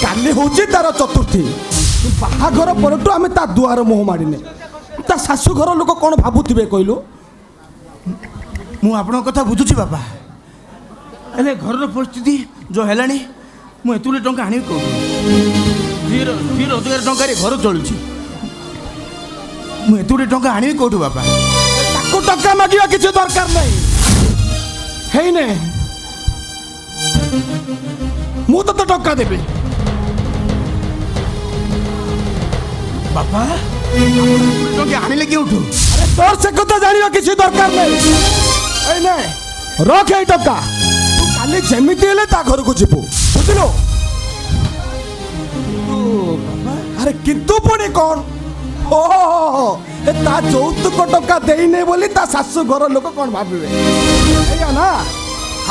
काली होची तार चतुर्थी बाहाघर परठू आम ता दुआर मुह मारिने ता शाशु घर लोक कौन भावुवे कहलु मु आपण कथा बुझुची बापा हेले घर परिस्थिति जो हेलानी मु एतुले टंका आनी को धीर रोजगार टंका रे घर चलुची मु एतुले टंका आनी कोठू बापा ताको टंका मागिया किछ दरकार नहीं हेइने मु तो टंका देबे बापा टंका आनिले केउठू अरे तोर से कथा जानिया किछ दरकार नहीं हेइने रख ए टंका तू काली जेमिति हेले ता घर को जिबू बुझलो अरे किंतु पुणी कौन हो ए ता यौतुक टंका देइने बोली ता सासु घर लोक कौन भाबिबे एया ना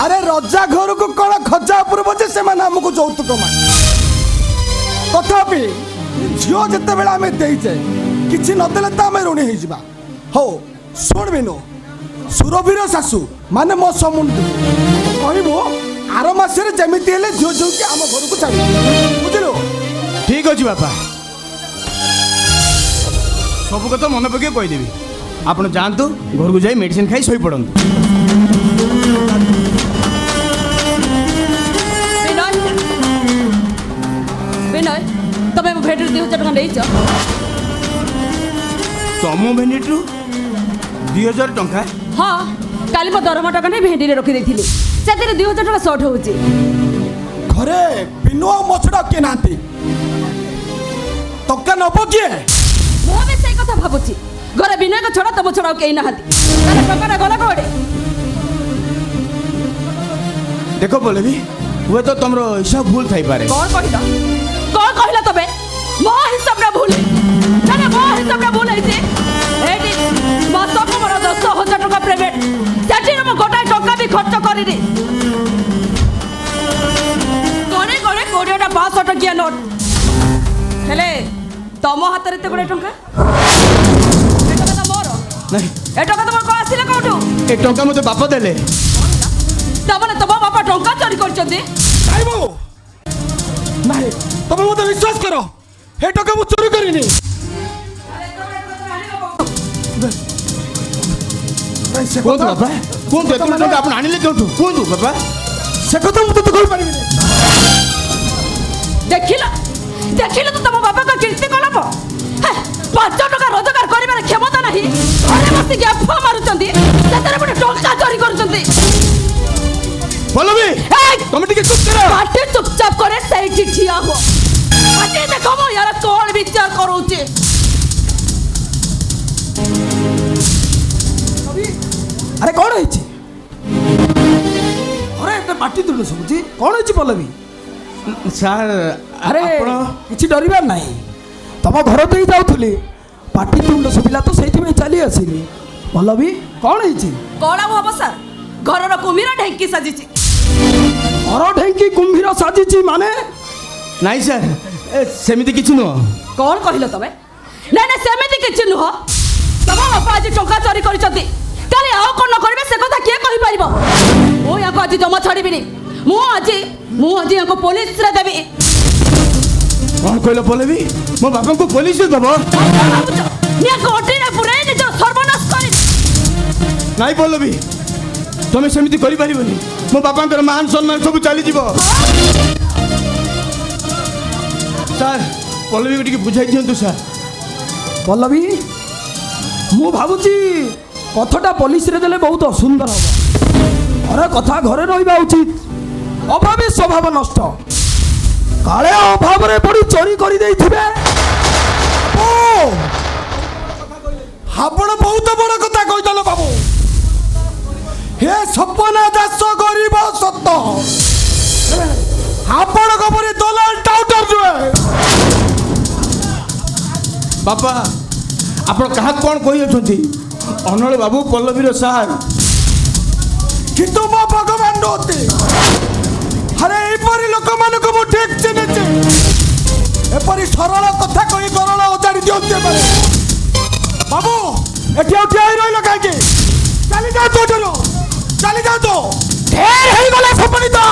अरे रजा घर को कौन खजा पूर्व जे से माने हमको यौतुक मान तथापि झियो जते बेला हमें देइचे किछि न देले ता हमें ऋणी हे जिबा हो सुन बिनो सुरभीर सासु माने मो समुंड कहबो आर मासरे जेमिति हेले झियो झियो के हम घर को छाड़ी बुझलो ठीक अछि बापा सब कथा मन पके कहि देबी आपण जानतु घर को जाई मेडिसिन खाई सोई पड़ंतु विनय तमे भेटर 2000 टका देइछ तमो भेंडिटू 2000 टका हाँ काली मो दरमा टका नै भेंडी रे रखि देथिली सेते 2000 टका शॉर्ट होउची घरे बिनु मछड़ा के नांती टका नबो के मो भी सेई कथा भाबुची घरे विनय को छोड़ा तमो छोड़ा केई नाहंती ताले टका रे गला कोडे देखो बोले भी हुए तो तुमरो हिसाब भूल थाई पारे कौन कहला तबे मो हिसाब रे भूल ना मो हिसाब रे भूल आइছে एटी मासक मोर 10000 टका प्राइवेट सेठी मो गोटा टका भी खर्च करी रे कोने कोने कोडियाटा 500 टकिया नोट हेले तमो हाथ रे ते गोटे टका एटा तो मोर नहीं एटा तो मोर को आसीले कोठू ए टका मते बापा देले तमने तम बापा टका चोरी करछथि आइबो नहीं तुम मते विश्वास करो हे टका मु चोरी करिनी कोन बाबा कोन ते तुम टका आपण आनिले केउठू कोन बाबा से कथा मु तो कहि परिबे देखिला तो तम बापा का कीर्ति कलप 5 टका रोजगार करिबार क्षमता नाही घरे बसी गप मारुचंती सेतरे बडे टका चोरी करचंती बोलबी तुम टिके चुप करो पाटे चुपचाप करे सही ठिया हो आजे देखो मो यार कोन विचार करूची अरे कौन होइछि अरे एते पाटी दुल सबुची कौन होइछि पल्लवी सर अरे किछि डरिबार नाही तम घर देई जाउथली पाटी तुंड सुबिला तो सेठी में चली आसीली पल्लवी कौन होइछि कोला हो सर घर रो कुमीरा ढेंकी सजिची अर ढेंकी कुंभीर साजिची माने नहीं सर सेमिति किछु न कौन कहिलो तबे ना ना सेमिति किछि नुह तम बापा आज टका चोरी करिसथि काली आउ कोन न करबे से कथा के कहि परिबो ओ याको आज जमा छाड़ीबिनी मु आज याको पुलिस रे देबी कौन कहलो बोलबी मो बापा को पुलिस रे दबो निया कोटी रे पुरे नि जो सर्वनाश करी नहीं बोलबी तुम सेमिति करि परिबनी मो बापा कर मान सम्मान सब चली जीवो सर पल्लवी को बुझाई दियंतु सर पल्लवी मु भाबुची कथटा पुलिस रे देले बहुत सुंदर हो अरे कथा घरे रहिबा उचित अभावी स्वभाव नष्ट काले अभाव रे पड़ी चोरी करी देइथिबे ओ आपण बहुत बड़ कथा कहिदलो बाबू हे सपना दास गरीब सत्य आपण खबरे दलाल टाउटर जुए बापा आपण कहा कौन कहि अछंती अनल बाबू पल्लवीर सार किंतु मो भगवान नोते अरे एपरी लोक मान को मो ठीक चिने एपरी सरल कथा कहि गरल ओजाडी दियंते पारे बाबू एठी उठी आई रहिलो काहे चली जा तो चलो चली जा तो ढेर हेई गला सपनी तो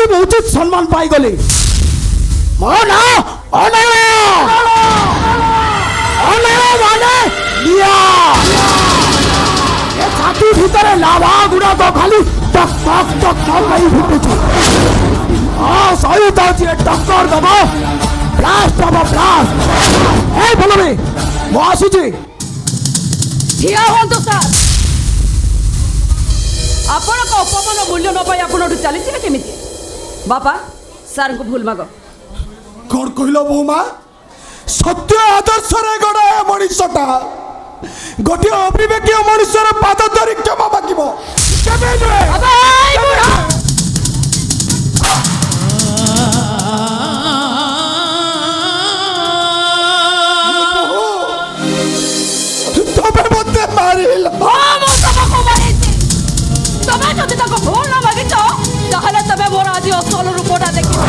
ଆସିବି ଉଚିତ ସମ୍ମାନ ପାଇଗଲି। ମୋ ନାଁ ଅନିଳ। ଅନିଳ ମାନେ ନିଆଁ। ଏ ଛାତି ଭିତରେ ଲାଭା ଗୁଡାକ ଖାଲି ଟକ୍ ଟକ୍ ଟକ୍ ଟକ୍ ହେଇ ଫୁଟୁଛି। ହଁ ସହିତ ଯିଏ ଟକ୍କର ଦବ ବ୍ଲାଷ୍ଟ ହବ ବ୍ଲାଷ୍ଟ। ଏ ଭଲ ବି ମୁଁ ଆସୁଛି। ଠିଆ ହୁଅନ୍ତୁ ସାର୍। ଆପଣଙ୍କ ଅପମାନ ମୂଲ୍ୟ ନ ପାଇ ଆପଣଠୁ ଚାଲିଯିବେ କେମିତି? ବାପା ସାର୍ଙ୍କୁ ଭୁଲ ମାଗ। କଣ କହିଲ ବୋଉମା? ସତ୍ୟ ଆଦର୍ଶରେ ଗড়ା ମଣିଷଟା ଗୋଟିଏ ଅବିବେକୀୟ ମଣିଷର ପାଦ ଧରି କ୍ଷମା ମାଗିବ କେବେ ନୁହେଁ? ତମେ ମତେ ମାରିଲ। ତମେ ଯଦି ତାକୁ ଭୁଲ ନ ମାଗିଛ ତାହେଲେ ତମେ ମୋର ଆଜି ଅସଲ ରୂପଟା ଦେଖିବ।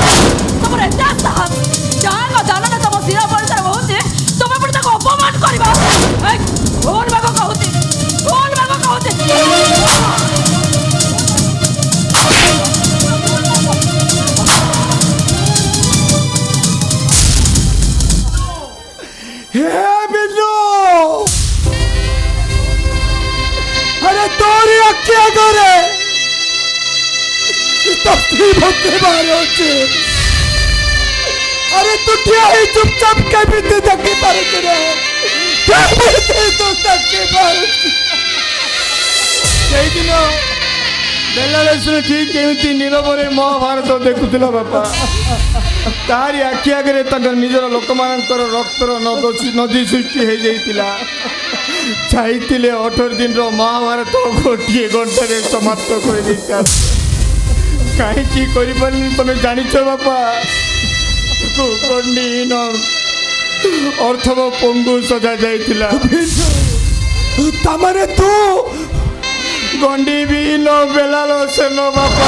ତମର ଏତେ ସାହସ ଜାଣ ଜାଣରେ ତମ ଶିରା ପଡ଼ିଶାରେ ବହୁଛି, ତମେ ପୁଣି ତାକୁ ଅପମାନ କରିବ। ଭୁଲ ମାଗ କହୁଛି, ଭୁଲ ମାଗ କହୁଛି। हे बिल्लू, अरे तोरी अक्किया करे तस्ती भक्ति मारे होचे। अरे तू क्या ही चुपचाप के बीते देखी पारे रे? क्या बीते तो देखी पारे? ସେଇ ଦିନ ବେଲାରେ ଶୁଣି ଠିକ୍ କେମିତି ନୀରବରେ ମହାଭାରତ ଦେଖୁଥିଲା ବାପା। ତାରି ଆଖି ଆଗରେ ତାଙ୍କ ନିଜର ଲୋକମାନଙ୍କର ରକ୍ତର ନଦୀ ସୃଷ୍ଟି ହେଇଯାଇଥିଲା। ଚାହିଁଥିଲେ 18 ଦିନର ମହାଭାରତ ଗୋଟିଏ ଘଣ୍ଟାରେ ସମାପ୍ତ କରିଦେଇଥା। କାହିଁକି କରିପାରିନି ତମେ ଜାଣିଛ ବାପା? ଗଣ୍ଡିହୀନ ଅର୍ଥବ ପଙ୍ଗୁ ସଜା ଯାଇଥିଲା। ତମରେ ତୁ ଗଣ୍ଡି ବିହୀନ ବେଲାଳ ସେନ ବାପା।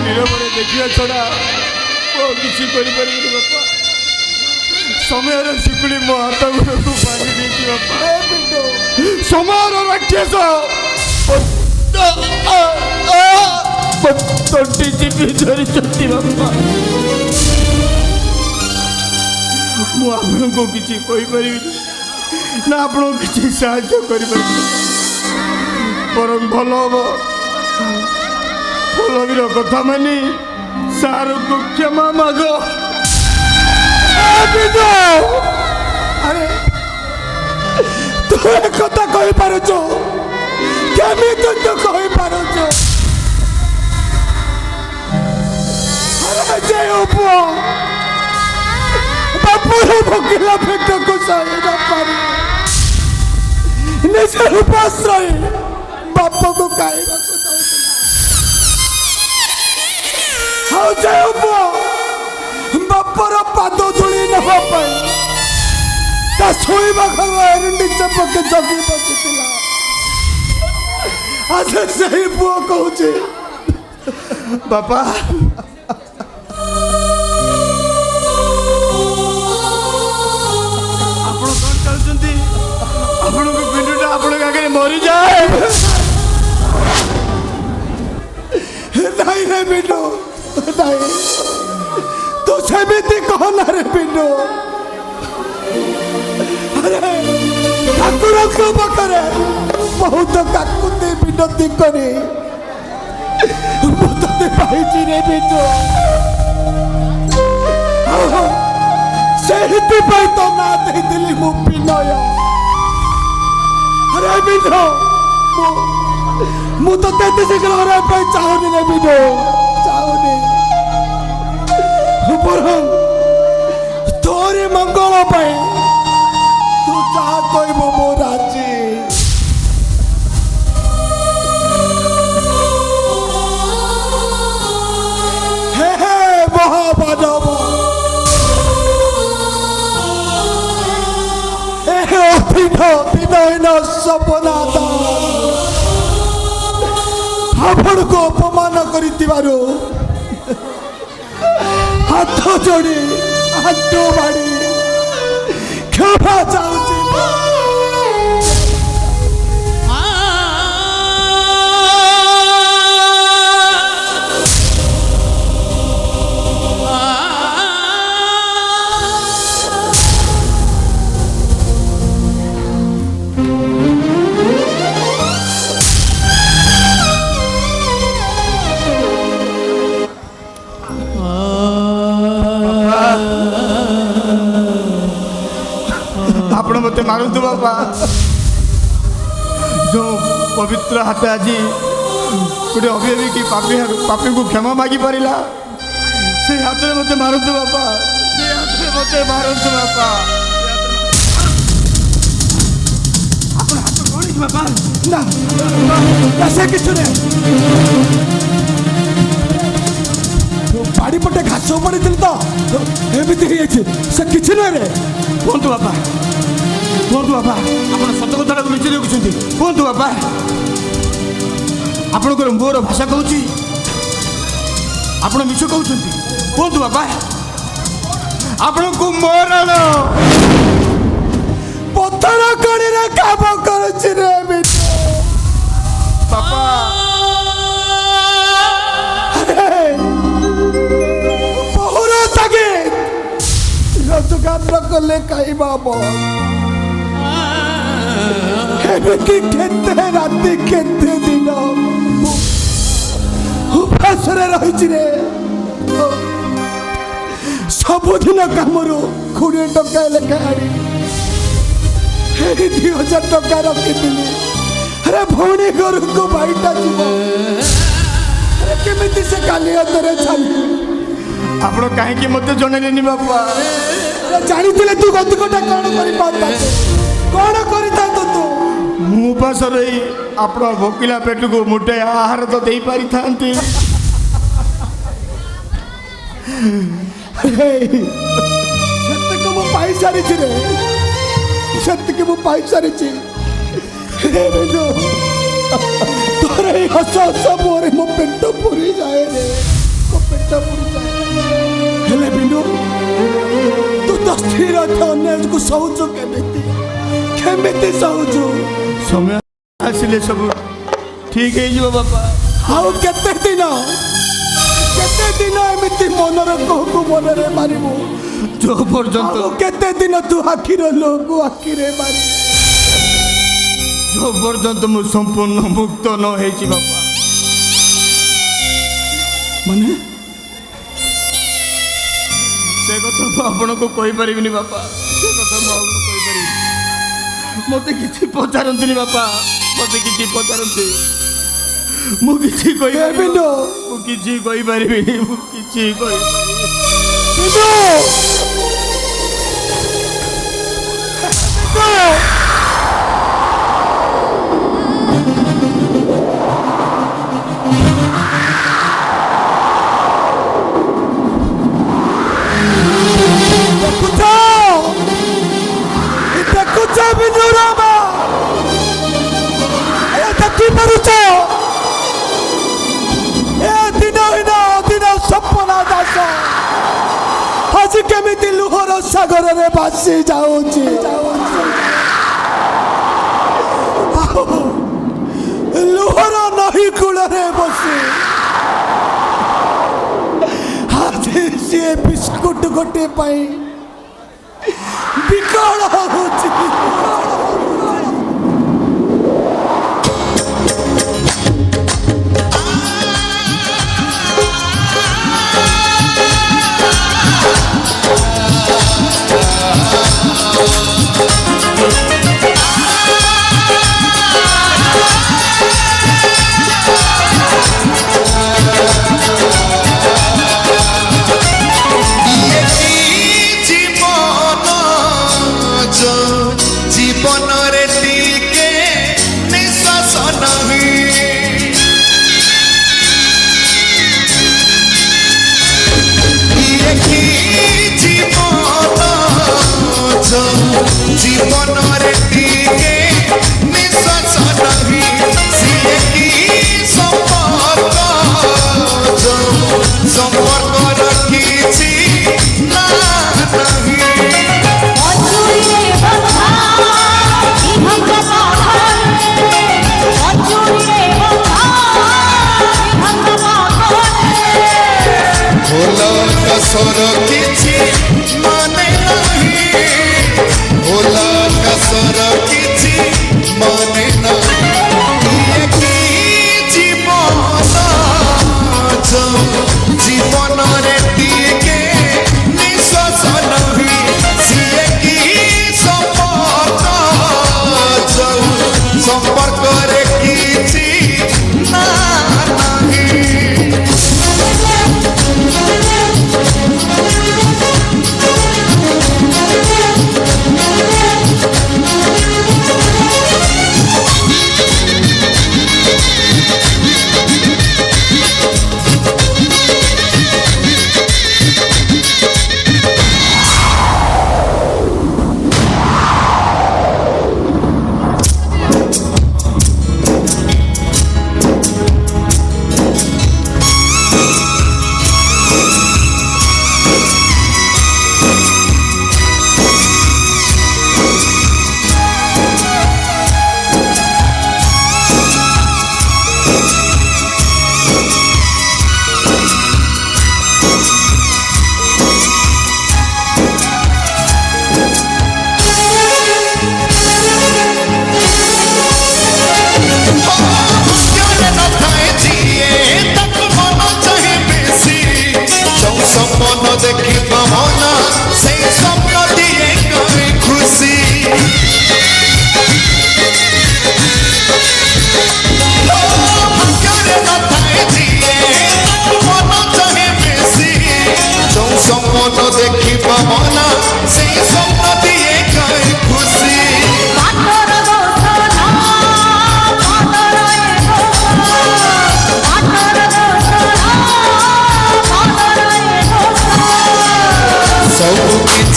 ନୀରବରେ ଦେଖିବା ଛଡ଼ା କିଛି କରିପାରିବିନି ବାପା। ସମୟର ଶିକୁଳି ମୋ ହାତ ଗୋଡ଼କୁ ବାନ୍ଧି ଦେଇଛି ବାପା। ସମୟର ରାକ୍ଷସ ତଣ୍ଟି ଚିପି ଧରିଛନ୍ତି ବାପା। ମୁଁ ଆପଣଙ୍କୁ କିଛି କହିପାରିବିନି ନା ଆପଣଙ୍କୁ କିଛି ସାହାଯ୍ୟ କରିପାରିବି। ବରଂ ଭଲ ହବ ପଲ୍ଲବୀର କଥା ମାନି ସାରକୁ କ୍ଷମା ମାଗ। ଆରେ ତୁ କଥା କହିପାରୁଛୁ? କେମିତି ତୁ କହିପାରୁଛୁ? ଆରେ ଯେ ପୁଅ ବାପୁର ଭୋକିଲା ପେଟକୁ ସହି ନ ପାରି ନିଜ ଉପାଶ୍ରୟୀ ବାପକୁ ଖାଇବାକୁ ଦଉଥିଲା। ଆଉ ଯେ ପୁଅ ବାପର ପାଦ ଧୂଳି ନେବା ପାଇଁ ତା ଶୋଇବା ଘର ଏରୁଣ୍ଡି ଚପକେ ଜଗି ବସିଥିଲା। ଆଜ ସେହି ପୁଅ କହୁଛି ବାପା ଆପଣ କ'ଣ ଚାହୁଁଛନ୍ତି? ଆପଣଙ୍କ ପିଣ୍ଡଟା ଆପଣଙ୍କ ଆଗରେ ମରିଯାଏ। ନାଇଁ ରେ ବିଣ୍ଡୁ, ନାଇଁ ତୁ ସେମିତି କହନା ରେ ବିଣ୍ଡୁ। ଆରେ ଠାକୁରଙ୍କ ପାଖରେ ବହୁତ କାକୁତି ବିନତି କରି ମୁଁ ତତେ ପାଇଛି ରେ ବିଣ୍ଡୁ। ସେଇଥିପାଇଁ ତ ନାଁ ଦେଇଥିଲି ମୁଁ ବିନୟ। ଆରେ ବିଣ୍ଡୁ ମୁଁ ତତେ ଏତେ ଶୀଘ୍ର ହରାଇବା ପାଇଁ ଚାହୁଁନି ରେ ବିଣ୍ଡୁ, ଚାହୁଁନି। ବରଂ ତୋରି ମଙ୍ଗଳ ପାଇଁ ତୁ ଯାହା କହିବୁ ମୁଁ ରାଜି। ହେ ହେ ମହାମାନବ, ବିନୟୀନ ସପନାଥ ଆପଣଙ୍କୁ ଅପମାନ କରିଥିବାରୁ ହାତ ଯୋଡ଼ି ଆଣ୍ଠୁ ମାଡ଼ି କ୍ଷମା ଚାହୁଁଛି। ଆପଣ ମୋତେ ମାରନ୍ତୁ ବାପା। ଯେଉଁ ପବିତ୍ର ହାତ ଆଜି ଗୋଟେ ଅଭିଭାବୀ ପାପୀଙ୍କୁ କ୍ଷମା ମାଗି ପାରିଲା, ସେଇ ହାତରେ ମୋତେ ମାରନ୍ତୁ ବାପା, ସେଇ ହାତରେ ମୋତେ ମାରନ୍ତୁ ବାପା। ଆପଣ ହାତ କ'ଣ ହେଇଛି ବାପା? ନା ନା ସେ କିଛି ନାହିଁ। ବାଡ଼ି ପଟେ ଘାସ ପଡ଼ିଥିଲି ତ ଏମିତି ହେଇଯାଇଛି, ସେ କିଛି ନୁହେଁ ରେ। କୁହନ୍ତୁ ବାପା, କୁହନ୍ତୁ ବାପା, ଆପଣ ସତ କଥାଟାକୁ ଲୁଚି ରଖୁଛନ୍ତି। କୁହନ୍ତୁ ବାପା, ଆପଣଙ୍କର ମୋର ଭାଷା କହୁଛି, ଆପଣ ମିଛ କହୁଛନ୍ତି। କୁହନ୍ତୁ ବାପା, ଆପଣଙ୍କୁ ମୋର ପଥର କଣିରେ କାମ କରୁଛି ରେ ବାପା। ବହୁର ତାଗେ ରୋଜଗାର କଲେ ଖାଇବା ଏମିତି କେତେ ରାତି କେତେ ଦିନ ଉପାସରେ ରହିଛି ରେ। ସବୁଦିନ କାମରୁ 20 ଟଙ୍କା ଲେଖା ଆଣି 2000 ଟଙ୍କା ରଖିଥିଲି। ଆରେ ଭଉଣୀ ଘରକୁ ଭାଇଟା ଯିବ, କେମିତି ସେ କାଲି ହାତରେ ଛାଡ଼ି। ଆପଣ କାହିଁକି ମୋତେ ଜଣେଇଲେନି ବାପା? ଜାଣିଥିଲେ ତୁ ଗତିକଟା କ'ଣ କରିପାରିଥାନ୍ତୁ, କ'ଣ କରିଥାନ୍ତୁ ତୁ? ମୁଁ ଉପାସ ରହି ଆପଣ ଭୋକିଲା ପେଟକୁ ମୁଠେ ଆହାର ତ ଦେଇପାରିଥାନ୍ତି। ସେତିକି ମୁଁ ପାଇସାରିଛି ରେ, ସେତିକି ମୁଁ ପାଇସାରିଛି। ତୋର ଏଇ ହସ ହସ ମୁହଁରେ ମୋ ପେଟ ପୁରି ଯାଏ ରେ, ମୋ ପେଟ ପୁରି ଯାଏ। ହେଲେ ବିନୁ, ତୁ ତ ସ୍ଥିର ଅନ୍ୟକୁ ସହୁଛୁ କେମିତି, କେମିତି ସହୁଛୁ? ସମୟ ଆସିଲେ ସବୁ ଠିକ ହେଇଯିବ ବାପା। ଆଉ କେତେ ଦିନ ଏମିତି ମନର କୋହକୁ ମନରେ ମାରିବୁ? ଯୋଉ ପର୍ଯ୍ୟନ୍ତ ଆଉ କେତେ ଦିନ ତୁ ଆଖିର ଲୋକ ଆଖିରେ ମାରିବୁ? ଯୋଉ ପର୍ଯ୍ୟନ୍ତ ମୁଁ ସମ୍ପୂର୍ଣ୍ଣ ମୁକ୍ତ ନ ହେଇଛି ବାପା। ମାନେ ସେ କଥା ମୁଁ ଆପଣଙ୍କୁ କହିପାରିବିନି ବାପା, ସେ କଥା ମୁଁ ଆପଣଙ୍କୁ କହିପାରିବିନି। ମୋତେ କିଛି ପଚାରନ୍ତୁନି ବାପା, ମୋତେ କିଛି ପଚାରନ୍ତି। ମୁଁ କିଛି କହିପାରିବିନି, ମୁଁ କିଛି କହିପାରିବିନି, ମୁଁ କିଛି କହିପାରିବିନି। ଆଜି କେମିତି ଲୁହର ସାଗରରେ ଭାସି ଯାଉଛି, ଲୁହର ନଈ କୂଳରେ ବସି ଆଜି ସିଏ ବିସ୍କୁଟ ଗୋଟିଏ ପାଇଁ ବିକଳ ହଉଛି।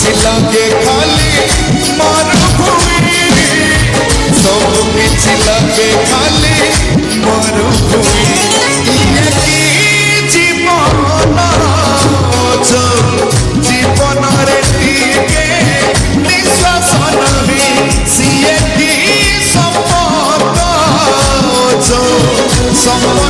କିଛି ଲାଗେ ଖାଲି ମରୁଭୂମି ସବୁ କିଛି ଲାଗେ ଖାଲି ମରୁଭୂମି ଇଏ କି ଜୀବନ ଜୀବନରେ ଟିକେ ନିଶ୍ୱାସ ନାହିଁ ସିଏ କି ସମ୍ପର୍କ ସମ୍ପର୍କ